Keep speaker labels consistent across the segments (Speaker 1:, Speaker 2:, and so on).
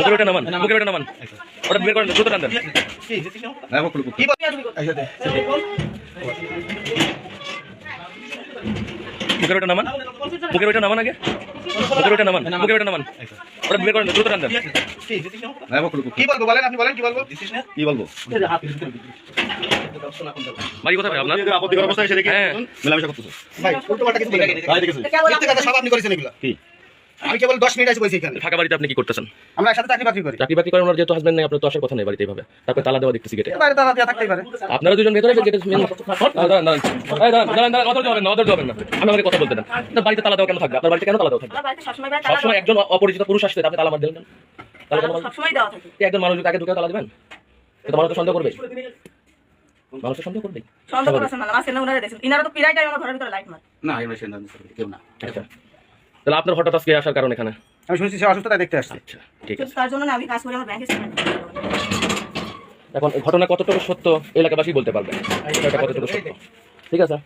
Speaker 1: মুখের ওটা নামান, মুখের ওটা নামান। ওটা বের করেন, জুতো টান দেন। মুখের ওটা নামান, মুখের ওটা নামান আগে। মুখের ওটা নামান, মুখের ওটা নামান। ওটা বের করেন, জুতো টান দেন।
Speaker 2: কি বলবো বলেন, আপনি বলেন কি বলবো?
Speaker 1: কি বলবো? ভাই কোথায় ভাই আপনার?
Speaker 2: আপত্তিকর অবস্থায় এসে দেখে মেলামেশা করতেছে। ভাই উল্টোপাল্টা কিছু বলেন। ভাই দেখেছেন। মিথ্যা কথা সব আপনি করেছেন এগুলা।
Speaker 1: কি?
Speaker 2: আমি কেবল 10 মিনিট এসে বসে এখানে।
Speaker 1: ফাঁকা বাড়িতে আপনি কি করতেছেন?
Speaker 2: আমরা একসাথে চাকরি বাকরি করি।
Speaker 1: চাকরি বাকরি করেন, ওনার যেহেতু হাজবেন্ড নেই, আপনার তো আসার কথা নেই বাড়িতে এইভাবে। তারপর তালা দেওয়া দেখতেছি গেটে।
Speaker 2: বাইরে তালা দেওয়া থাকতেই পারে।
Speaker 1: আপনারা দুজন ভেতরে গেটে দাঁড়ান, অদর যাবেন না, অদর যাবেন না। আমি আমাকে কথা বলতে দেন। আপনার বাড়িতে তালা দেওয়া কেন থাকবে? আপনার বাড়িতে কেন তালা দেওয়া থাকবে? সবসময় একজন অপরিচিত পুরুষ আসছে, আপনি তালা মার দিলেন কেন? তালা সবসময় দেওয়া থাকে। একজন মানুষ তাকে ঢুকে তালা দেবেন? এটা মানুষ তো সন্দেহ করবে। মানুষ তো সন্দেহ করবে।
Speaker 3: সন্দেহ করছেন না, আমার সেনা উনারে দেখছেন। ইনারা তো পিরাই টাইম আমার ঘরের ভিতরে লাইট মার।
Speaker 2: না, এমন সেনা কেউ না।
Speaker 1: আচ্ছা, তাহলে আপনার হঠাৎ আজকে আসার কারণ এখানে?
Speaker 2: আমি শুনছি সে অসুস্থ, তাই দেখতে আসছি।
Speaker 1: আচ্ছা, ঠিক আছে।
Speaker 3: তার জন্য আমি কাজ করি আমার ব্যাংকে।
Speaker 1: এখন ঘটনা কতটুকু সত্য এলাকাবাসী বলতে পারবে, এটা কতটুকু সত্য। ঠিক আছে,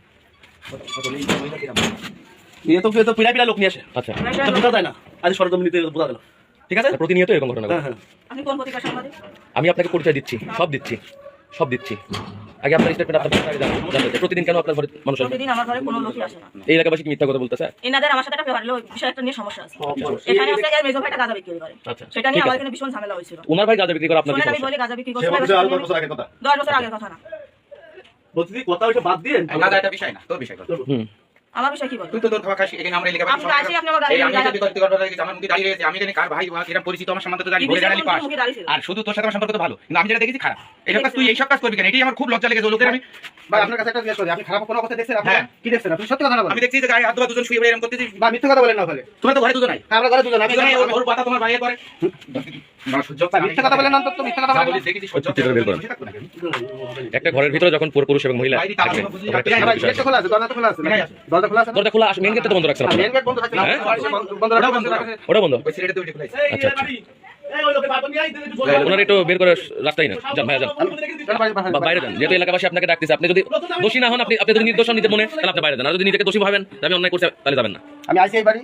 Speaker 2: নিয়ে তো পিড়া পিড়া লোক নিয়ে আসে।
Speaker 1: আচ্ছা,
Speaker 2: বোঝা যায় না, আজ সরজমিনিতে বোঝা গেল। ঠিক আছে,
Speaker 1: প্রতিনিয়ত এরকম ঘটনা ঘটে।
Speaker 3: আপনি কোন পত্রিকা সাংবাদিক?
Speaker 1: আমি আপনাকে পরিচয় দিচ্ছি, সব দিচ্ছি, সব দিচ্ছি। আগে আপনার স্টেটমেন্ট আপনার জানতে প্রতিদিন কেন আপনার ঘরে মানুষ আসে?
Speaker 3: প্রতিদিন আমার ঘরে কোনো লোকই আসে না।
Speaker 1: এই এলাকাবাসী কি মিথ্যা কথা বলতেছে?
Speaker 3: এনাদের আমার সাথে একটা ব্যাপার হলো, বিষয় একটা নিয়ে সমস্যা আছে। এখানে আছে এর মেজো ভাইটা গাঁজা বিক্রি করে।
Speaker 1: আচ্ছা,
Speaker 3: সেটা নিয়ে আমার এখানে ভীষণ ঝামেলা হয়েছিল।
Speaker 1: ওনার ভাই গাঁজা বিক্রি করে, আপনার কি
Speaker 3: শুনেন আমি
Speaker 1: সমস্যা?
Speaker 3: বলি গাঁজা বিক্রি করছে
Speaker 2: 10 বছর আগের কথা।
Speaker 3: 10 বছর আগের কথা না।
Speaker 2: বলছি কথা ওইটা বাদ দিয়ে
Speaker 4: গাঁজা একটা বিষয় না, তোর বিষয় কর।
Speaker 3: আমার বিষয় কি বল?
Speaker 4: তুই তো তোর খাওয়া খাস, এখানে আমরা এলাকা
Speaker 3: আপনি আসি আপনি আমার গাড়ি
Speaker 4: আমি যদি করতে করতে আমার মুখে দাঁড়িয়ে রয়েছে, আমি জানি কার ভাই এরকম পরিচিত আমার সামনে তো দাঁড়িয়ে বলে জানালি পাস। আর শুধু তোর সাথে আমার সম্পর্ক তো ভালো, কিন্তু আমি যেটা দেখেছি খারাপ। এইসব কাজ তুই এইসব কাজ করবি কেন? এটাই আমার খুব লজ্জা লেগেছে লোকের। আমি
Speaker 2: ভাই আপনার কাছে একটা জিজ্ঞেস করি, আপনি খারাপ কোনো অবস্থা দেখছেন? আপনি কি দেখছেন? আপনি সত্যি কথা বলেন।
Speaker 4: আমি দেখছি যে গায়ে হাত ধোয়া দুজন শুয়ে এরকম করতেছিস,
Speaker 2: বা মিথ্যা কথা বলেন না বলে।
Speaker 4: তোমরা তো ঘরে দুজন নাই।
Speaker 2: আমরা ঘরে দুজন, আমি
Speaker 4: আমি ওর কথা তোমার ভাইয়ের করে না সহ্য।
Speaker 2: মিথ্যা কথা বলেন না, তো মিথ্যা কথা বলেন।
Speaker 4: দেখেছি সহ্য
Speaker 1: একটা ঘরের ভিতরে যখন পুরুষ এবং মহিলা
Speaker 2: ভাই গেটটা খোলা আছে, দরজা খোলা আছে, দরজা খোলা আছে।
Speaker 1: দরজা খোলা, মেইন গেটটা তো বন্ধ রাখছেন আপনি।
Speaker 2: মেন গেট বন্ধ থাকে না, বন্ধ রাখা।
Speaker 1: ওটা বন্ধ।
Speaker 4: ওই সিলেটে তো উঠে খুলেছে।
Speaker 1: আচ্ছা, ওনার একটু বের করে রাস্তায় না যান, ভাইয়া যান, বাইরে যান। যেহেতু এলাকাবাসী আপনাকে ডাকতেছে, আপনি যদি দোষী না হন, আপনি যদি নির্দোষ হন নিজের মনে, তাহলে আপনি বাইরে যান। আর যদি নিজেকে দোষী ভাবেন আমি অন্যায় করছি, তাহলে যাবেন না।
Speaker 2: আমি আসি এই বাড়ি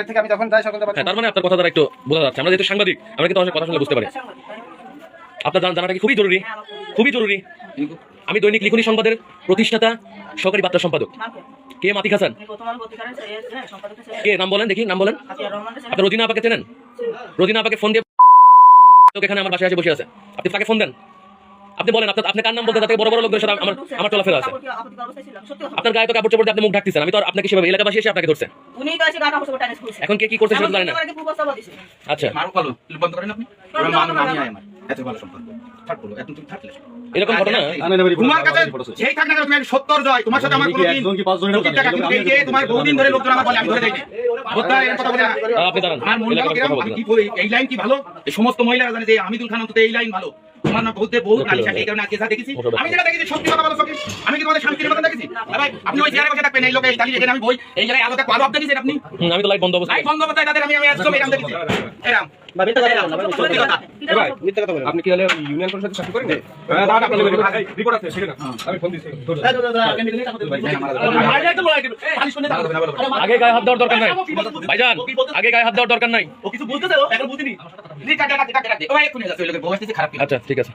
Speaker 2: থেকে আমি যখন যাই সকলকে
Speaker 1: হ্যাঁ, তার মানে আপনার কথা দ্বারা একটু বোঝা যাচ্ছে। আমরা যেহেতু সাংবাদিক, আমরা কিন্তু অনেক কথা শুনলে বুঝতে পারি। আপনার জানাটা কি খুবই জরুরি, খুবই জরুরি। আমি দৈনিক লিখনী সংবাদের প্রতিষ্ঠাতা, সহকারী বার্তা সম্পাদক। কে মাতিক হাসান? কে নাম বলেন দেখি, নাম বলেন। আপনি রোজিনা আপাকে চেনেন? রোজিনা আপাকে ফোন দিয়ে এখানে আমার বাসায় এসে বসে আছে, আপনি তাকে ফোন দেন। আপনি বলেন আপনি কার নাম বলতে, তাতে বড় বড় লোকদের সাথে আমার চলাফেরা আছে। আপনার গায়ে তো কাপড় চোপড় দিয়ে আপনি মুখ ঢাকতেছেন, আমি তো আপনাকে সেভাবে, এলাকাবাসী এসে আপনাকে ধরছে। এখন কে কি করছে সেটা জানেন না। আচ্ছা,
Speaker 4: মারু ভালো বন্ধ করেন আপনি। ওরা মানু নামি আয় আমার এত ভালো সম্পর্ক থাকবো এখন তুমি থাকলে
Speaker 1: এরকম ঘটনা
Speaker 4: তোমার কাছে যেই থাক না কেন, তুমি সত্তর জয় তোমার সাথে আমার কোনো দিন এই যে তোমার বহুদিন ধরে লোকজন আমার বলে আমি ধরে দেই বোধা এর কথা বলে না।
Speaker 1: আপনি দাঁড়ান,
Speaker 4: আমার মন ভালো কিরকম, আমি কি বলি এই লাইন কি ভালো, এই সমস্ত মহিলারা জানে যে হামিদুল খান অন্তত এই লাইন ভালো। তোমার না বহুতে বহু নারী থাকে, এই কারণে আজকে যা দেখেছি আমি যেটা দেখেছি সত্যি কথা বলো সত্যি। আমি কি তোমাদের শান্তির কথা দেখেছি? ভাই আপনি ওই চেয়ারে বসে থাকবেন, এই লোকে দাঁড়িয়ে এখানে আমি বই এই জায়গায় আলোতে আলো আপনি দেখেছেন আপনি।
Speaker 1: আমি তো লাইট বন্ধ অবস্থা,
Speaker 4: লাইট বন্ধ করতে তাদের আমি একদম এরকম দেখেছি এরকম।
Speaker 2: বা মিথ্যা কথা বলেন না,
Speaker 4: সত্যি কথা।
Speaker 2: ভাই মিথ্যা কথা বলেন।
Speaker 5: আপনি কি হলে ইউনিয়ন পরিষদের সাথে করেন? রিপোর্ট আছে সেখানে আমি ফোন দিছি।
Speaker 1: আগে গায়ে হাত দেওয়ার দরকার নাই ভাইজান, আগে গায়ে হাত দেওয়ার দরকার নাই।
Speaker 2: ও কিছু বলতে দাও, এখন বুঝিনি।
Speaker 4: খারাপ।
Speaker 1: আচ্ছা, ঠিক আছে।